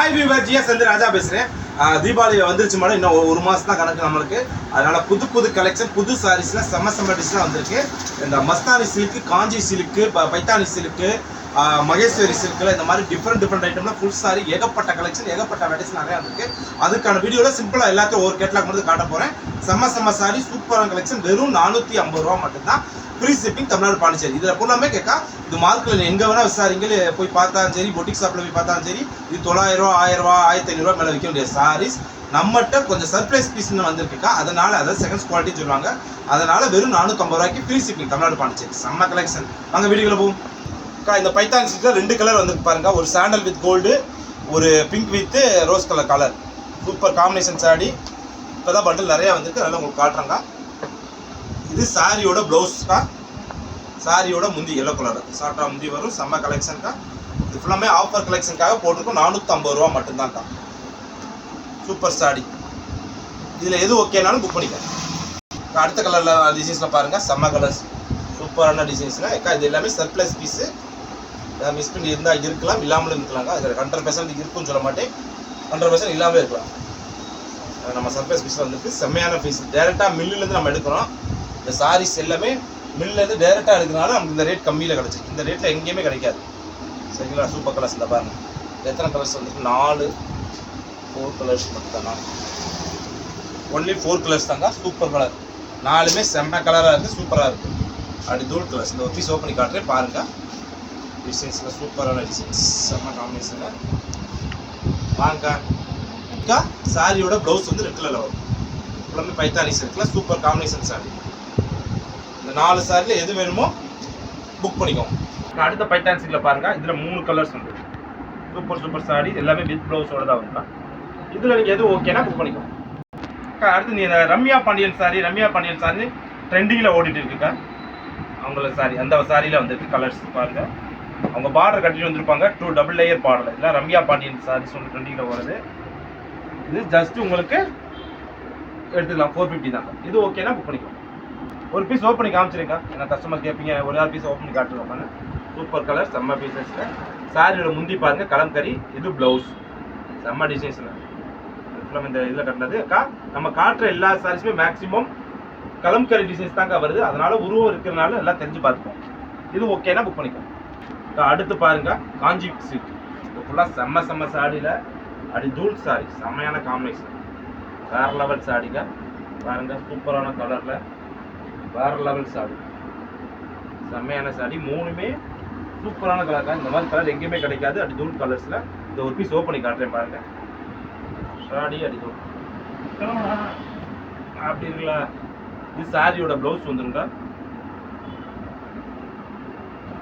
Hi viewer, GS வந்து ராஜா பேசுகிறேன். தீபாவளி வந்துருச்சு மேடம், இன்னும் ஒரு மாதம் தான் கணக்கு நம்மளுக்கு. அதனால் புது கலெக்ஷன், புது சாரீஸ்லாம் செம்ம டிஷ்லாம் வந்திருக்கு. இந்த மஸ்தானி சில்க்கு, காஞ்சி சில்க்கு, பைத்தானி சில்க்கு, மகேஸ்வரி சில்கில் இந்த மாதிரி டிஃப்ரெண்ட் ஐட்டம்லாம் ஃபுல் சாரி ஏகப்பட்ட கலெக்ஷன், ஏகப்பட்ட வெரைட்டிஸ் நிறையா இருக்குது. அதுக்கான வீடியோவில் சிம்பிளாக எல்லாத்தையும் ஒரு கேட்லாக் மட்டும் காட்ட போகிறேன். செம்ம சாரி, சூப்பரான கலெக்ஷன். வெறும் 450 ரூபா மட்டும்தான். Free shipping, Tamil Nadu, Pondicherry. இதில் ஃபுல்லாமே கேட்கா இது மார்க்கில் எங்கே வேணால் விசாரிங்க, போய் பார்த்தாலும் சரி, பொட்டிக் ஷாப்பில் போய் பார்த்தாலும் சரி. இது 900 ரூபா, 1000 ரூபா, 1500 மேலே விற்க வேண்டிய சாரீஸ். நம்மகிட்ட கொஞ்சம் சர்ப்ரைஸ் பீஸ்ன்னு வந்திருக்குக்கா. அதனால் அதாவது செகண்ட்ஸ் குவாலிட்டின்னு சொல்லுவாங்க. அதனால் வெறும் 450 ரூபாய்க்கு ஃப்ரீ ஷிப்பிங், தமிழ்நாடு, பாண்டிச்சேரி. செம்ம கலெக்ஷன். வாங்க வீடியோவில் போகும். இந்த பைத்தான் சில்கில் 2 கலர் வந்து பாருங்க. ஒரு சாண்டல் வித் கோல்டு, ஒரு pink with rose colour. Super combination sorry. இப்போ தான் பண்டில் நிறையா வந்திருக்கு, அதனால் உங்களுக்கு காட்டுறேங்க. இது சாரியோட ப்ளவுஸ்க்கா, சாரியோட முந்தி எல்லோ கலர் ஷார்ட்டாக முந்தி வரும். செம்ம கலெக்ஷனுக்கா. இது ஃபுல்லாமே ஆஃபர் கலெக்ஷனுக்காக போட்டிருக்கோம். 450 ரூபா மட்டும்தான்க்கா. Super sorry. இதில் எது ஓகேனாலும் புக் பண்ணிக்கலாம். அடுத்த கலரில் டிசைன்ஸில் பாருங்கள், செம்ம கலர்ஸ், சூப்பரான டிசைன்ஸில். இது எல்லாமே சர்ப்ளஸ் பீஸு. மிஸ் பண்ணி இருந்தால் இருக்கலாம், இல்லாமலும் இருக்கலாங்க. அது 100% இருக்குன்னு சொல்ல மாட்டேன், 100% இல்லாமலே இருக்கலாம். நம்ம சர்ப்ரைஸ் பீஸ் வந்துருக்கு. செம்மையான பீஸ். டேரெக்டாக மில்லுலேருந்து நம்ம எடுக்கிறோம். இந்த சாரீஸ் எல்லாமே மில்லேருந்து டேரெக்டாக எடுக்கிறனால நமக்கு இந்த ரேட் கம்மியில் கிடச்சிருக்கு. இந்த ரேட்டில் எங்கேயுமே கிடைக்காது. சரிங்களா? Super colours. இந்த பாருங்கள், எத்தனை கலர்ஸ் வந்துருக்கு? 4 கலர்ஸ் மட்டும் தான். ஒன்லி 4 கலர்ஸ் தாங்க. Super colour. 4மே செம்ம கலராக இருக்குது, சூப்பராக இருக்குது. அப்படி தூள் கலர்ஸ். இந்த ஒரு பீஸ் ஓப்பன் பண்ணி காட்டுறேன் பாருங்கள். டிசைன்ஸில் சூப்பரான டிசைன்ஸ், செம்ம காம்பினேஷனில். வாங்க. சாரியோட ப்ளவுஸ் வந்து ரெட் கலரில் வரும். ஃபுல்லாமே பைத்தானிஸ் இருக்குல்ல, சூப்பர் காம்பினேஷன் சாரி. இந்த 4 சாரியில் எது வேணுமோ புக் பண்ணிக்கோங்க. அடுத்த பைத்தான் சில்கில் பாருங்கள். இதில் 3 கலர்ஸ் வந்து சூப்பர் சாரி. எல்லாமே வித் ப்ளவுஸோட தான் வந்துருக்கா. இதில் நீங்கள் எது ஓகேனா புக் பண்ணிக்கோங்க. அடுத்து நீ ரம்யா பாண்டியன் சாரி ட்ரெண்டிங்கில் ஓடிட்டு இருக்குக்கா. அவங்கள சாரி, அந்த சாரியில் வந்துருக்கு. கலர்ஸ் பாருங்கள். அவங்க பார்டர் கட்டிட்டு வந்திருப்பாங்க, 2 டபுள் லேயர் பார்டர். இதெல்லாம் ரம்யா பாண்டியன் சாரீஸ் ஒன்று ட்ரெண்டிங்கில் வருது. இது ஜஸ்ட் உங்களுக்கு எடுத்துக்கலாம், 450 தான். இது ஓகேனா புக் பண்ணிக்கலாம். ஒரு பீஸ் ஓப்பன் பண்ணி காமிச்சிருக்கா, ஏன்னா கஸ்டமர் கேட்பீங்க, ஒரு ஆறு பீஸ் ஓப்பன் பண்ணி காட்டுருவாங்க. சூப்பர் கலர், செம்ம பீசஸில். சாரியோட முந்தி பாருங்கள், கலம்கரி. இது ப்ளவுஸ், செம்ம டிசைன்ஸில். ஃபுல்லாக இந்த இதில் கட்டினது அக்கா. நம்ம காட்டுற எல்லா சாரீஸுமே மேக்ஸிமம் கலம்கரி டிசைன்ஸ் தாங்க வருது. அதனால் உருவம் இருக்கிறனால எல்லாம் தெரிஞ்சு பார்த்துப்போம். இது ஓகேனா புக் பண்ணிக்கலாம். அடுத்து பாருங்கள், காஞ்சி சில்க். இது ஃபுல்லாக செம்ம சாரியில் அப்படி தூள் சாரி. செம்மையான காம்பினேஷன், வேறு லெவல் சாரிங்க. பாருங்கள், சூப்பரான கலரில் வேறு லெவல் சாரி. செம்மையான சாரி. 3மே சூப்பரான கலர் தான். இந்த மாதிரி கலர் எங்கேயுமே கிடைக்காது. அப்படி தூள் கலர்ஸில். இந்த ஒரு பீஸ் ஓப்பன் பண்ணி காட்டுறேன் பாருங்கள். சாரி அடி தூள் அப்படி இருக்குல்ல. இது சாரியோட ப்ளவுஸ் வந்துருங்க.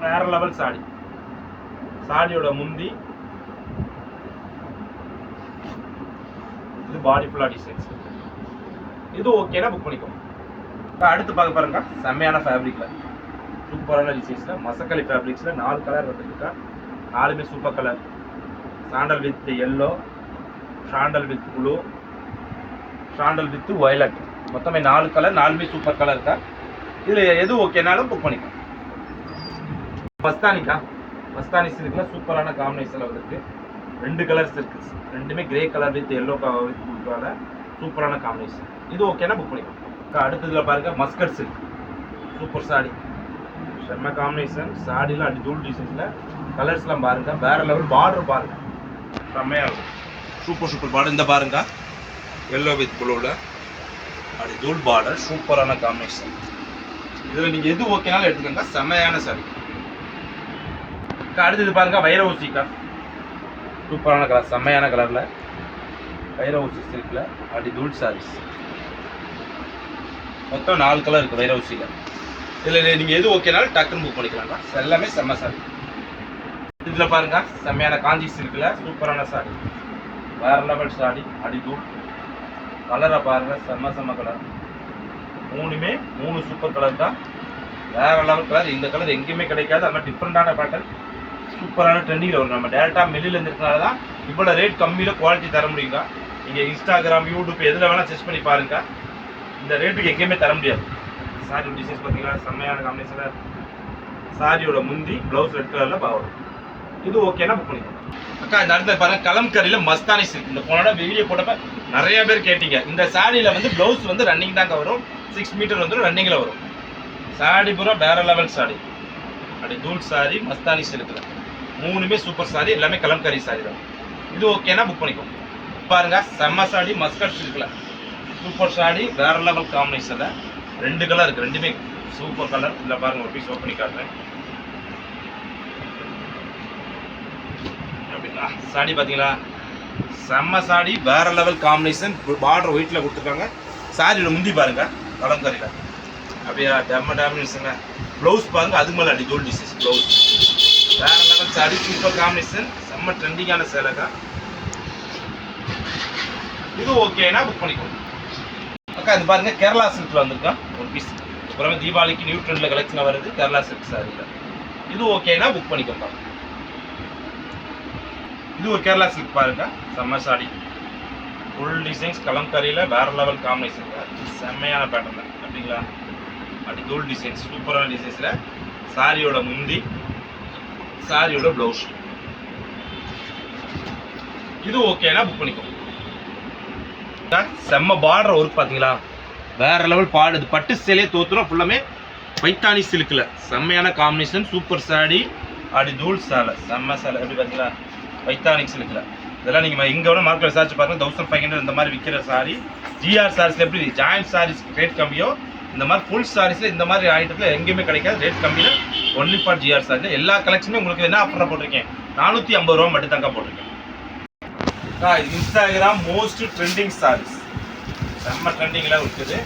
வேறு லெவல் சாரி. சாரியோட முந்தி, இது பாடி ஃபுல்லாக டிசைன்ஸ். இது ஓகேனா புக் பண்ணிக்கோங்க. அடுத்து பார்க்க பாருங்க, செம்மையான ஃபேப்ரிக்கில் சூப்பரான டிசைன்ஸில் மசக்கலி ஃபேப்ரிக்ஸில் 4 கலர் வந்துருக்கா. 4மே super colour. Sandal with yellow, sandal with blue, sandal with violet. மொத்தமே 4 கலர். 4மே சூப்பர் கலர் இருக்கா. இதில் எது ஓகேனாலும் புக் பண்ணிக்கலாம். மஸ்தானி சில்கில் சூப்பரான காம்பினேஷனில் வந்துருக்கு. 2 கலர்ஸ் இருக்குது. 2மே grey colour with yellow with ப்ளூவால் சூப்பரான காம்பினேஷன். இது ஓகேனா புக் பண்ணிக்கலாம். அடுத்ததில் பாருங்கள், மஸ்கட் சில்க். சூப்பர் சாரி, செம்ம காம்பினேஷன். சாரியில் அடி தூள் டிசைன்ஸில். கலர்ஸ்லாம் பாருங்கள், வேறு லெவல். பார்டர் பாருங்கள், செம்மையாக இருக்கும். Super border. இந்த பாருங்கள், எல்லோ வித் ப்ளூவில் அப்படி தூள் பார்டர். சூப்பரான காம்பினேஷன். இதில் நீங்கள் எது ஓகேனாலும் எடுத்துக்கோங்க. செம்மையான சாரி. அடுத்தது பாருங்கள், வைர ஊசிக்கா. சூப்பரான கலர், செம்மையான கலரில் வைர ஊசி சில்கில் அப்படி தூள் சாரீஸ். மொத்தம் 4 கலர் இருக்குது வைர ஊசியில். இதில் நீங்கள் எது ஓகேனாலும் டக்குன்னு புக் பண்ணிக்கலாங்க. எல்லாமே செம்ம சாரி. இதில் பாருங்கள், செம்மையான காஞ்சி சில்கில் சூப்பரான சாரி, வேறு லெவல் சாரி. அப்படி தூள் கலரை பாருங்கள், செம்ம கலர். 3மே 3 சூப்பர் கலர் தான். வேறு லெவல் கலர். இந்த கலர் எங்கேயுமே கிடைக்காது. அது மாதிரி டிஃப்ரெண்டான பேட்டர்ன், சூப்பரான ட்ரெண்டிங்கில் வரும். நம்ம டேரெக்டாக மில்லில் இருக்கிறனால தான் இவ்வளோ ரேட் கம்மியில் குவாலிட்டி தர முடியுங்க. நீங்கள் இன்ஸ்டாகிராம், யூடியூப் எதில் வேணால் செர்ச் பண்ணி பாருங்கள். இந்த ரேட்டுக்கு எங்கேயுமே தர முடியாது. சாரி டிசைன்ஸ் பார்த்தீங்கன்னா செம்மையான காம்பினேஷனில். சாரியோட முந்தி, ப்ளவுஸ் ரெட் கலரில் வரும். இது ஓகேனா புக் பண்ணிக்கலாம். அக்கா இந்த அடுத்த பாருங்க கலம்கரியில மஸ்தானி சில்க். இந்த போனோட வீடியோ போட்டப்ப நிறைய பேர் கேட்டீங்க. இந்த சாரியில வந்து பிளவுஸ் வந்து ரன்னிங் தாங்க வரும். 6 மீட்டர் வந்து ரன்னிங்ல வரும். சாரி பூரா வேற லெவல் சாரி. அப்படி தூள் சாரி மஸ்தானி சில்க்ல மூணுமே சூப்பர் சாரி. எல்லாமே கலம்கரி சாரி தான். இது ஓகேனா புக் பண்ணிக்கோ. பாருங்க செம்ம சாரி மஸ்கட் சில்க்ல சூப்பர் சாரி வேற லெவல் காம்பினேஷன்ல 2 கலர் இருக்கு. ரெண்டுமே சூப்பர் கலர். இல்ல பாருங்க ஒரு பீஸ் ஓப்பன் பண்ணி காட்டுறேன். அப்படிங்களா சாரி பாத்தீங்களா செம்ம சாரி வேற லெவல் காம்பினேஷன். பார்டர் ஒயிட்ல கொடுத்துருக்காங்க. சாரியோட முந்தி பாருங்க கலம்கரியில அப்படியே டாமினேஷன். ப்ளவுஸ் பாருங்க அதுக்கு மேலே அடி கோல்ட் டிசைன்ஸ் ப்ளவுஸ் வேற லெவல் சாரி சூப்பர் காம்பினேஷன். செம்ம ட்ரெண்டிங்கான சேலைக்கா. இது ஓகேனா புக் பண்ணிக்கோங்க. அக்கா இது பாருங்க கேரளா சில்க்ல வந்திருக்கா ஒரு பீஸ். அப்புறமே தீபாவளிக்கு நியூ ட்ரெண்ட்ல கலெக்ஷன் வருது கேரளா சில்க் சாரியில். இது ஓகேனா புக் பண்ணிக்கோங்க. இது ஒரு கேரளா சில்க் பாருங்க செம்ம சாரி ஃபுல் டிசைன்ஸ் கலம்கரியில் வேற லெவல் காம்பினேஷன். செம்மையான பேட்டர்ன் அப்படிங்களா. அப்படி தூள் டிசைன்ஸ் சூப்பரான டிசைன்ஸில் சாரியோட முந்தி சாரியோட ப்ளவுஸ். இது ஓகேனா புக் பண்ணிக்கோ. செம்ம பார்டர் ஒர்க் பார்த்தீங்களா வேற லெவல் பாடு. இது பட்டு சேலையே தோத்துரும். ஃபுல்லாமே பைத்தானி சில்கில் செம்மையான காம்பினேஷன் சூப்பர் சாரி. அப்படி தூள் சேலை செம்ம சேலை எப்படி பார்த்தீங்களா பைத்தானிக் சில்கில். இதெல்லாம் நீங்கள் இங்கே விட மார்க்கெட் விசாரிச்சு பாருங்க 1500 இந்த மாதிரி விற்கிற சாரி. ஜிஆர் சாரீஸில் எப்படி ஜாயிண்ட் சாரீஸ் ரேட் கம்மியோ இந்த மாதிரி ஃபுல் சாரீஸில் இந்த மாதிரி ஐட்டத்தில் எங்கேயுமே கிடைக்காது. ரேட் கம்மியில் ஒன்லி ஃபார் ஜிஆர் சாரீஸ். எல்லா கலெக்ஷனுமே உங்களுக்கு என்ன ஆஃபரில் போட்டிருக்கேன் 450 ரூபா மட்டும் தாங்க போட்டிருக்கேன். இன்ஸ்டாகிராம் மோஸ்ட் ட்ரெண்டிங் சாரீஸ் செம்ம ட்ரெண்டிங்கில் இருக்குது.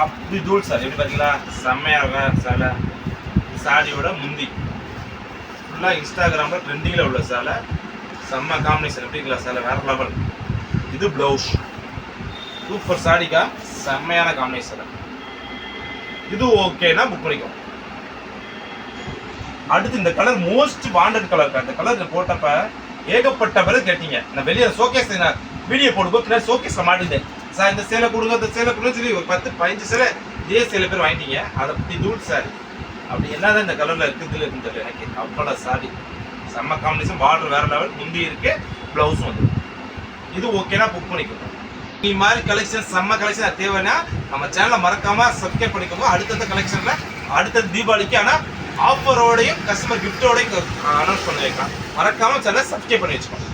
அப்படி தூள் சாரி எப்படி பார்த்தீங்களா செம்மையாக சேலை. சாரியோட முந்தி ஃபுல்லாக இன்ஸ்டாகிராமில் ட்ரெண்டிங்கில் உள்ள சேலை செம்ம காம்பினேஷன் எப்படிங்களா சேலை வேற லெவல். இது ப்ளவுஸ் சூப்பர் சாரிக்கா செம்மையான காம்பினேஷன். இது ஓகேனா புக் பண்ணிக்கோ. அடுத்து இந்த கலர் மோஸ்ட் வாண்டட் கலர். அந்த கலர் போட்டப்ப ஏகப்பட்ட பேர் கேட்டீங்க. நான் வெளியே ஷோகேஸ் வீடியோ போடும்போது ஷோகேஸில் மாட்டிட்டேன் சார் இந்த சேலை கொடுங்க இந்த சேலை கொடுங்க சொல்லி ஒரு 10-15 சேலை இதே சேலை பேர் வாங்கிட்டீங்க. அதை பற்றி தூள் சாரி அப்படி என்னதான் இந்த கலரில் இருக்குதுல இருக்குன்னு தெரியல எனக்கு. அவ்வளோ சாரி செம்ம காம்பினேஷன். பார்டர் வேற லெவல் முந்தி இருக்கு ப்ளவுஸும் வந்து. இது ஓகேனா புக் பண்ணிக்கோங்க. இந்த மாதிரி கலெக்ஷன் செம்ம கலெக்ஷன் தேவைன்னா நம்ம சேனலை மறக்காம சப்ஸ்கிரைப் பண்ணிக்கோங்க. அடுத்தடுத்த கலெக்ஷன்ல அடுத்த தீபாவளிக்கு ஆனால் ஆஃபரோடையும் கஸ்டமர் கிஃப்டோடையும் அனௌன்ஸ் பண்ணி வைக்கலாம். மறக்காம சேனலை சப்ஸ்கிரைப் பண்ணி வச்சுக்கோங்க.